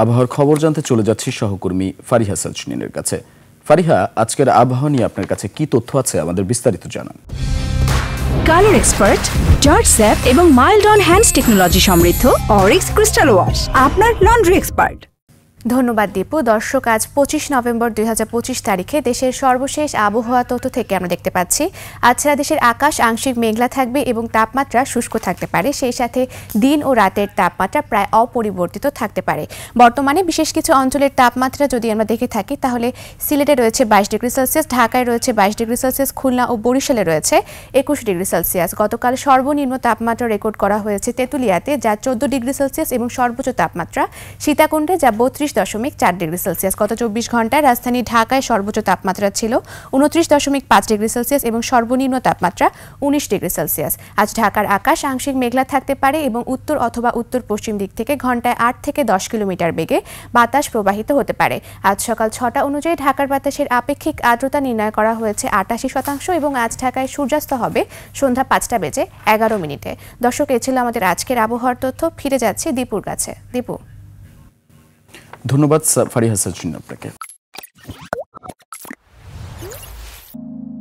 আবহাওয়ার খবর জানতে চলে যাচ্ছি সহকর্মী ফারিহা সাজনিনের কাছে। ফারিহা, আজকের আবহাওয়া নিয়ে আপনার কাছে কি তথ্য আছে আমাদের বিস্তারিত জানান। কালার এক্সপার্ট, জর্জ স্যাপ এবং মাইল্ড অন হ্যান্ডস টেকনোলজি সমৃদ্ধ অরিক্স ক্রিস্টাল ওয়াশ আপনার লন্ড্রি এক্সপার্ট। ধন্যবাদ দীপু। দর্শক, আজ 25 নভেম্বর 2025 তারিখে দেশের সর্বশেষ আবহাওয়া তথ্য থেকে আমরা দেখতে পাচ্ছি আজ সারা দেশের আকাশ আংশিক মেঘলা থাকবে এবং তাপমাত্রা শুষ্ক থাকতে পারে। সেই সাথে দিন ও রাতের তাপমাত্রা প্রায় অপরিবর্তিত থাকতে পারে। বর্তমানে বিশেষ কিছু অঞ্চলের তাপমাত্রা যদি আমরা দেখে থাকি তাহলে সিলেটে রয়েছে 22 ডিগ্রি সেলসিয়াস, ঢাকায় রয়েছে 22 ডিগ্রি সেলসিয়াস, খুলনা ও বরিশালে রয়েছে 21 ডিগ্রি সেলসিয়াস। গতকাল সর্বনিম্ন তাপমাত্রা রেকর্ড করা হয়েছে তেঁতুলিয়াতে, যা 14 ডিগ্রি সেলসিয়াস এবং সর্বোচ্চ তাপমাত্রা সীতাকুণ্ডে যা 32.4 ডিগ্রি সেলসিয়াস। গত 24 ঘন্টায় রাজধানী ঢাকায় সর্বোচ্চ তাপমাত্রা ছিল 29.5 ডিগ্রি সেলসিয়াস এবং সর্বনিম্ন তাপমাত্রা 19 ডিগ্রি সেলসিয়াস। আজ ঢাকার আকাশ আংশিক মেঘলা থাকতে পারে এবং উত্তর অথবা উত্তর পশ্চিম দিক থেকে ঘন্টায় 8 থেকে 10 কিলোমিটার বেগে বাতাস প্রবাহিত হতে পারে। আজ সকাল 6টা অনুযায়ী ঢাকার বাতাসের আপেক্ষিক আর্দ্রতা নির্ণয় করা হয়েছে 88% এবং আজ ঢাকায় সূর্যাস্ত হবে সন্ধ্যা 5টা বেজে 11 মিনিটে। দর্শক, এ ছিল আমাদের আজকের আবহাওয়ার তথ্য। ফিরে যাচ্ছি দীপুর কাছে। দীপু। ধন্যবাদ ফারিহা সাজনিন আপনাকে।